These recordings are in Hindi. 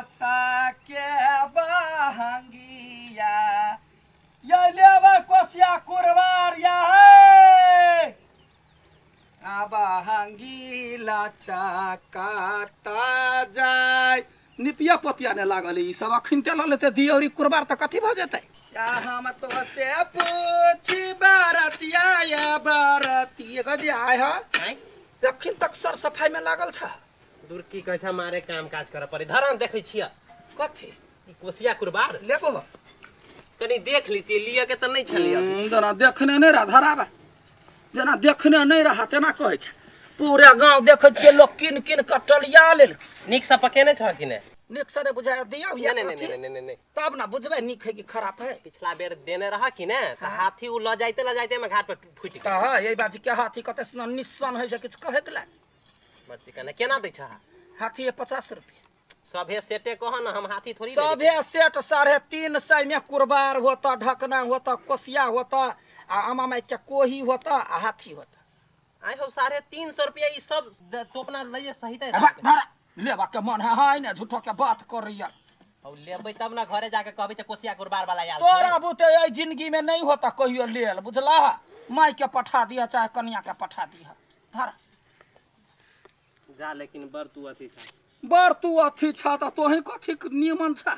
साके बहंगिया ये लेवा कोसिया कुरवारिया है बहंगीला चकाता जाय निपिया पतिया ने लागल ई सब अखिन तेल लेते दियौरी कुरबार त कथी भ जेतै या हम तो से पूछी बारतिया या बारती गदी आय है अखिन तक सर सफाई में लागल छ दूर की कहै छ मारे काम काज कर पड़े धरन देखै छिया कथी कोसिया कुरबार लेबो कनी देख लीती लिया के त नहीं छलिया जना देखने नहीं रहा धराबा जना देखने नहीं रहा तेना कहै छ पूरा गांव देखै छियै लोग किन किन कटलिया लेल निक से पकेने छ कि ने निक से बुझाय दिया नहीं तब ना बुझबे निक है कि खराब है पिछला बेर देने रहा कि ने त हाथी उ ल जाइते में घाट पे फुट त हां यही बात के हाथी कते सुन निशान है से किछ कहे के ला मर्ची कने केना दै छ हाथी 50 रुपया सभे सेटे कह ना हम हाथी थोड़ी सभे सेट 350 में कुरबार होता ढकना होता कोसिया होता आ अमा में के कोही होता आ हाथी होता आई हो 350 रुपया ई सब तोपना लइए सही त धरा लेबा के मन है हाय ने झूठो के बात कर रही औ लेबै तब ना घरे जाके कहबै त कोसिया कुरबार वाला याद तोरा बुते ए जिंदगी में नहीं होता कहियो लेल बुझला माई के पठा दिया चाहे कन्या के पठा दिया धरा जा लेकिन बर तू अथी छ बर तू अथी छ त तोही कथी नियमन छ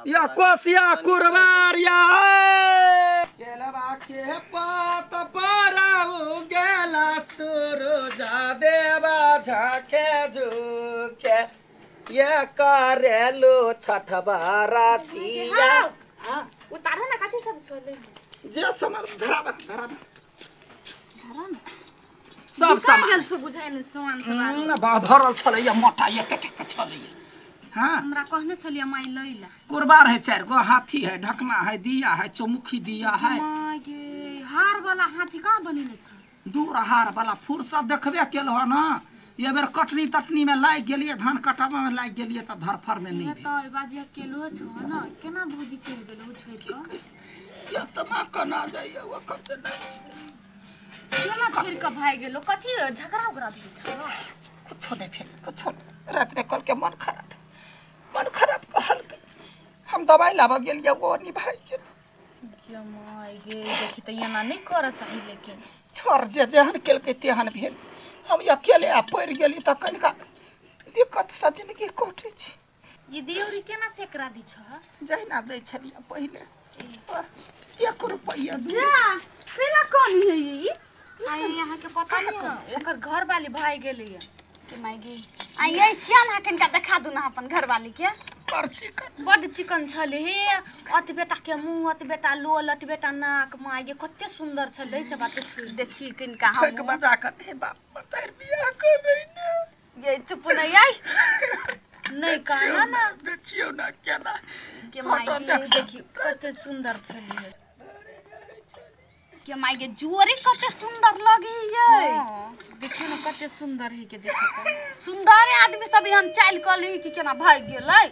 या कोसिया कुरबार या गेलबा के पात पराउ गेला सुरुजा देवा झाके झुके ये करेलो छठबारातिया हां उतारो ना कथि सब छोले जे समर धराबा धरा ना सब सामान गेल छु बुझाइ न सामान ना बा भरल छले या मोटा एते टक छले हां हमरा कहने छलिए माई लइला कुरबार है 4 गो हाथी है ढकना है दिया है चौमुखी दिया है मागे हार वाला हाथी कहां बनिने छ दूर हार वाला फुर्सत देखबे केल हो ना ये बेर कटनी तटनी में लाग गेलिए धान कटावा में लाग गेलिए त धरफर में नहीं त बाजिया केलो छ ना केना भौजी चल गेलो छोड़ के केतना कना जाइए वो कते नहीं केना छोड़ के भाग गेलो कथि झगड़ा उगरा भी छ कुछ नहीं फेल कुछ रात रे कल के मन खराब कहल के हम दवाई लावा गेलिए वो निभाई गेल के माय गे देखि त एना नहीं कर चाहि लेकिन छोड़ जे जहन केल के तेहन भेल हम अकेले आ पड़ गेली त कनिका दिक्कत से जिंदगी कटे छी ये दियौरी केना सेकरा दी छ जहिना दै छलिए पहिले 1 रुपया दू केना कोन है ई आई यहाँ के पता नहीं ओकर घर वाली भाई गेली है के मायगी आई ये क्या ना कनका देखा दू ना अपन घर वाली के पर चिकन बड चिकन छले हे अति बेटा के मुंह अति बेटा लोल अति बेटा नाक मायगे कते सुंदर छले से बात छोड़ देखी किनका हम ठोक बजा कर हे बाप बतार बियाह कर रही ना ये चुप नहीं आई नहीं कहना ना देखियो ना केना के मायगे देखी कते सुंदर छले के मायगे जुअरी कते सुंदर लगी ये देखियो ना कते सुंदर है के देखो सुंदर आदमी सब हम चाल कली कि केना भाग गेलै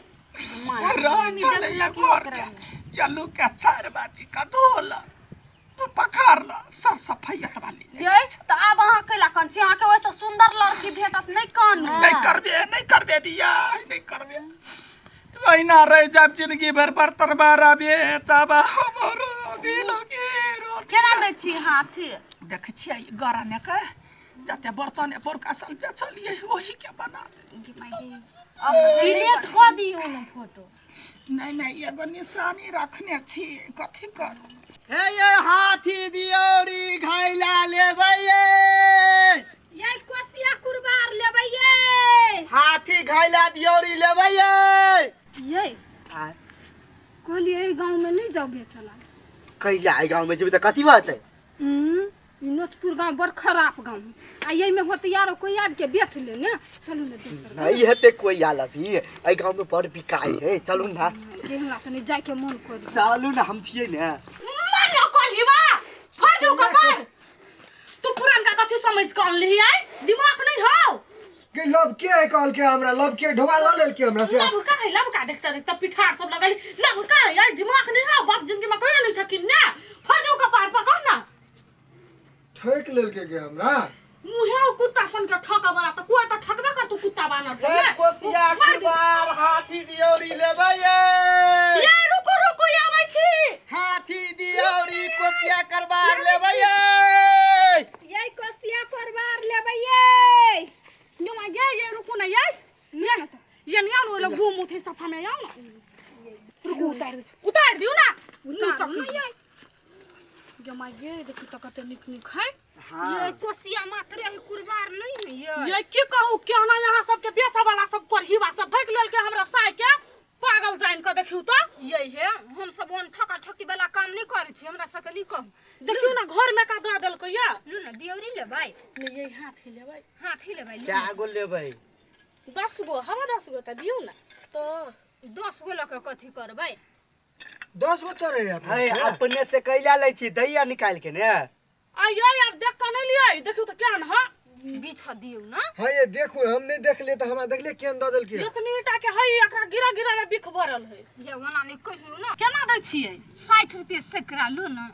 या लोग के चार बाजी का धोला तो पखारला सर सफाइयत वाली ये त अब अहाँ कैला कन छी अहाँ के ओइसे सुंदर लड़की भेटत नहीं कान नहीं करबे बिया नहीं करबे वहीना रह जाब जिंदगी भर बर्तन बारा बेचाबा हमरो दिल के केना दै छी हाथी देख छियै गरा ने के जते बर्तन पर का साल बेचलिए वही के बना अब डिलीट क दियो न फोटो नहीं एगो निशानी रखने छी कथि कर हे ये हाथी दियौरी घाइला लेबै ये कोसिया कुरबार लेबै ये हाथी घाइला दियौरी लेबै ये कहली ए गांव में नहीं जाओ बेचला कैला आई गांव में जेबै त कथि बात है नोचपुर गांव बड़ खराब गांव आ यही में होत यारो कोई आब के बेच ले ने चलू ने दूसर नहीं हेते कोई आला भी आई गांव में बड़ बिकाई है चलू ना के हमरा तने जाय के मन कर चलू ना हम छिए ने मन कहलीवा फड़ दो कपार तू पुरान का कथि समझ कौन ली है दिमाग नहीं हो के लब के है कॉल के हमरा लब के ढोवा ल लेल के हमरा से लब का देखता पिठार सब लगल लब का यार दिमाग नहीं हो बाप जिंदगी में कोई नहीं छकिन ना फड़ दो कपार पकड़ ना ठेक लेल के हमरा मुहे कुत्ता सन के ठका बना त कोई त ठकबे कर तू कुत्ता बानर से कोई कोसिया कुरबार हाथी दियौरी लेबै ये ये रुको रुको ये आबै छी हाथी दियौरी कोसिया करबार लेबै ये कोसिया करबार लेबै ये नो मा ये रुको ना ये नहीं आउनु ल घुम उठे सफा में आउ ना रुको उतार दियो ना उतार ना ये जमा ये देखि त कते निक निक है ये कोसिया मात्र है कुरबार नहीं है ये की कहू क्या ना यहाँ सब के बेचा वाला सब परहिवा सब भग लेल के हमरा साय के पागल जाइन के देखियो त ये है हम सब ओन ठका ठकी वाला काम नहीं करे छी हमरा सब के नहीं कहू देखियो ना घर में का दे देल के या लू ना दियौरी लेबै ये हाथी लेबै क्या गो लेबै 10 गो हमरा 10 गो त दियौ ना तो 10 गो लके कथि करबै 10 गो चढ़े है अपने से कैला लै छी दैया निकाल के ने आइयो यार देख के नहीं लियै देखियो त केहन ह बिछा दियौ ना हां ये देखू हम नहीं देख ले त हमरा देख ले केन द देल के इतनी टा के हई एकरा गिरा गिरा में बिख भरल है ये ओना नहीं कहियो ना केना दै छियै 60 रुपए सैकड़ा लो ना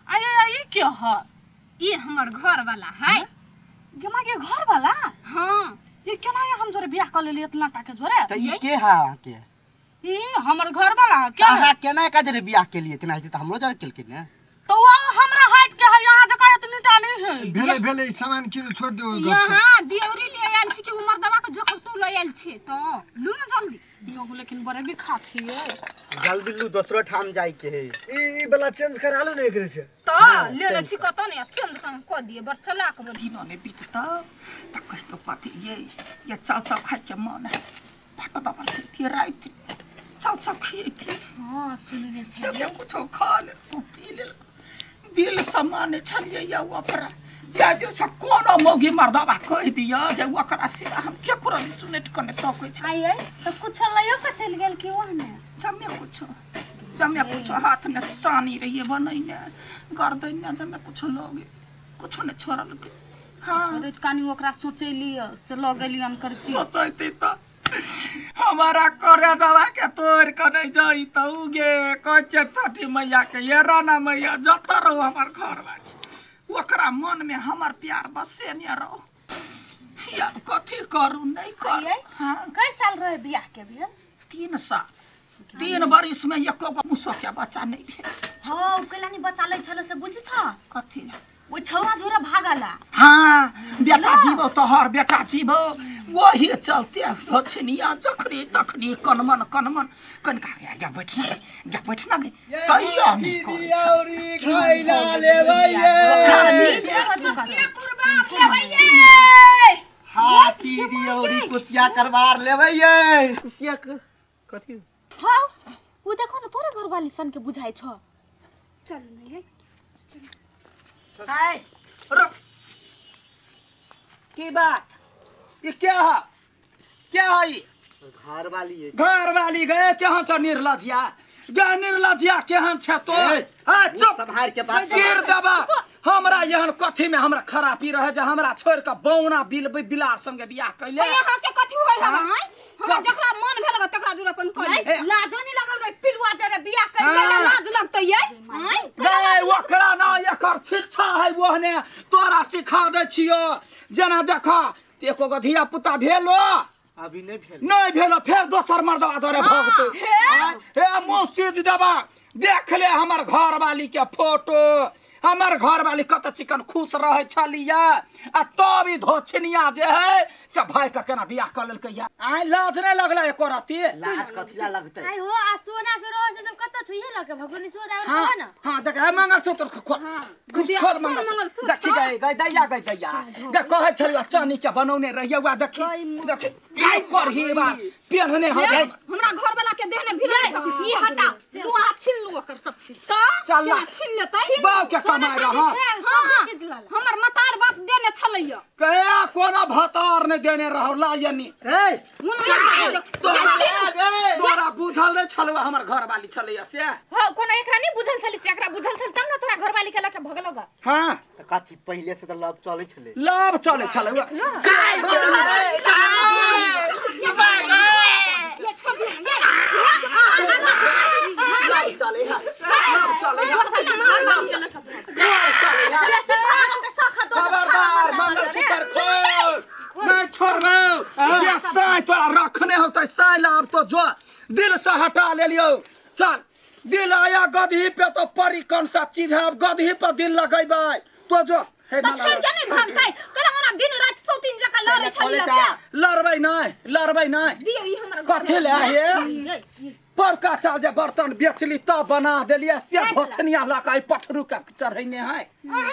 आये ई के ह ई हमर घर वाला है गमा के घर वाला हां ये केना है हम जोरे बियाह कर लेली इतना टा के जोरे त ई के हा के हमर घर वाला क्या कहा केना का जरे बियाह के लिए तना त हमरो जरे केलके ने तो वो हमरा हाट के है यहाँ जका इतनी टा नहीं है भेले भेले सामान किन छोड़ दो यहाँ दियौरी ले आयल छी के उमर दवा के जोखम तू ले आयल छी तो लू ना जल्दी यो लेकिन बड़े भी खा छिए जल्दी लू दूसरो ठाम जाई के है ई वाला चेंज करा लो ने एकरे से तो ले ले छी कत ने चेंज कर दिए बर चला के दिनो ने बीतता त कह तो पति ये चाव चाव खाइ के मन है फट दबल थी रात चाव चाव खिए थी हां सुनने छै जब कुछ खा ले पी ले दिल सामान्य छलिए या ओकरा या दिल से कोनो मौगी मर्दबा कह दिया जे ओकरा से हम के कुरा सुनेट कने तो कोइ छै आइए तो कुछ लइयो के चल गेल की वहने जमे कुछ हाथ में सानी रहिए बनैने गर्दन ने जमे कुछ लोगे कुछ ने छोड़ल हां अरे कानी ओकरा सोचैली से ल गेली हम कर छी सोचैते त हमारा करे दवा के तोड़ के नहीं जाई त उगे कचे छठी मैया के ये राना मैया जता रहो हमार घर बाकी ओकरा मन में हमार प्यार बसे नहीं रहो या कथी करू नहीं कर हां कई साल रहे बियाह के भी 3 साल 3 बरिस में एको गो मुसकिया बच्चा नहीं भेल हां केलानी बच्चा लै छलो से बुझी छ कथी वो छौआ जोरा भागला हाँ बेटा जीवो तोहर बेटा जीवो वही चलते रछनिया जखनी तखनी कनमन कनका गे बैठना गे तैया नहीं करे दियौरी खैला लेबै ये कोसिया कुरबार लेबै ये हाथी दियौरी कोसिया करबार लेबै ये कोसिया कथी हां वो देखो ना तोरे घर वाली सन के बुझाई छ चल नहीं है हाय रुक की बात ये क्या है ये घर वाली है घर वाली गए केहन छ निर्लजिया गे निर्लजिया केहन छ तो हां चुप संभार के बात चीर दबा हमरा यहन कथी में हमरा खराबी रहे जे हमरा छोड़ के बौना बिलार संगे बियाह कैले यहाँ के कथी होय हमाय हमरा जकरा मन भेल ग तकरा दूर अपन कले लाजो नहीं लगल ग पिलुआ जरे बियाह कैले लाज लगतै ये गे ओकरा ना एकर शिक्षा है ओहने तोरा सिखा दे छियो जना देखा एको गो धिया पुता भेलो अभी नहीं भेलो फिर दोसर मर्दवा धरे भगते हे मस्जिद देबा देख ले हमर घर वाली के फोटो हमर घर वाली कत चिकन खुश रहे छलिया आ तब ई धोछनिया जे है से भाई का केना बियाह कर लेलकै या आइ लाज नहीं लगले एको रती लाज कथिला लगतै आई हो आ सोना से रोज सब कत छुइए लगे भगवान सोद आउर कह ना हां देख है मंगलसूत्र खोद मंगलसूत्र देखि गई दैया देख कहे छलिया चांदी के बनौने रहिए वा देखि देख आई पर ही बात पेनने हो हमरा घर वाला के देहने भिड़ा सकती छी हटा तू हाथ छीन लो कर सकती तो चल छीन लेतै बाप के कमाई रहा हमर मतार बाप देने छलैया कया कोनो भतार ने देने रहो लायनी ए तोरा बुझल नहीं छलवा हमर घर वाली छलैया से हां कोनो एकरा नहीं बुझल छली से एकरा बुझल छल तब ना तोरा घर वाली के लके भगलो ग हां कथी पहले से त लव चले छले लव चले छलवा ये छोड़ दे ये चले है चले खबरदार मंगलसूत्र खोल मैं छोड़बो ये साई तोरा रखने होते साई ला अब तो जो दिल से हटा ले लियो चल दिल आया गधी पे तो परी कौन सा चीज है अब गधी पे दिल लगेबै तो जो हे तो छोड़ के नहीं भागतै कल हमरा दिन रात सौतीन जका लड़े छलियै लड़बै नहीं दियो ई हमरा कथि ले हे परका साल जे बर्तन बेचली तब बना देलिए से भोछनिया लकाई पठरू के चढ़ैने है हां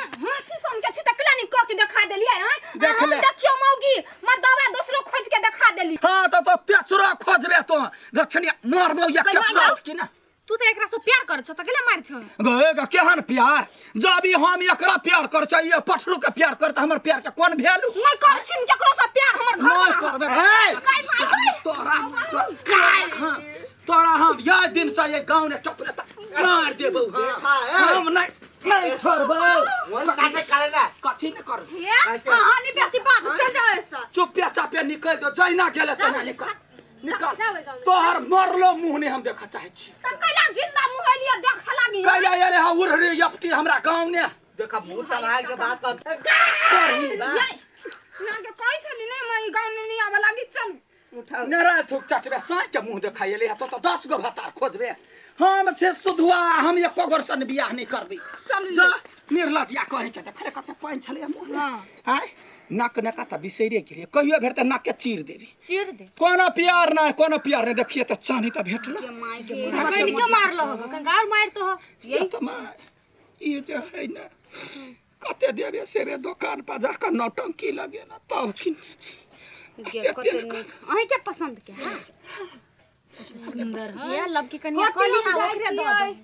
किसन के छी त क्लिनिक क के देखा देलियै हैं देख ले देखियो मौगी मर्दवा दूसरो खोज के देखा देली हां तो तेसरो खोजबे तो दक्षिणिया मारबो या के साथ कि ना तू तो एकरा से प्यार कर छ त केला मार छ गएगा केहन प्यार जब हम एकरा प्यार कर चाहिए पठरू के प्यार कर त हमर प्यार के कोन वैल्यू नहीं कर छिन जकरो से प्यार हमर घर नहीं करबे तोरा हम यह दिन से ये गांव ने चपले तक मार देबो हम नहीं छोड़बो काटे करेला कथि न कर कहानी बेसी बात चल जाए स चुपे चापे निकल दो जैना गेले तना निकल तोहर मरलो मुंह ने हम देखा चाहे छी त कैला जिंदा मुंह लिया देख लागी कैला यारे हा उड़रे यपटी हमरा गांव ने देखा भूत चढ़ाए के बात कर करही बा यहाँ के कहि छली ने मैं गांव नहीं आवे लागी चल नेरा थुक चटबे साई के मुंह देखाइले तो 10 गो भतार खोजबे हम छे सुधुआ हम एको गोर सन बियाह नहीं करबी जा निर्लजिया कहि के देखले कते पाइन छले मुंह हां नाक नका त बिसैरे गेलिए कहियो भेटते नाक के चीर दे कोनो प्यार नहीं देखिए त चानी त भेटलो माई के कहीं के मारलो हो कंगार मार तो हो यही तो मार ये जो है ना कते देबे सेरे दुकान पर जाकर नौटंकी लगे ना तब किन्ने छी अही के पसंद के हां सुंदर है ये लब की कन्या कोली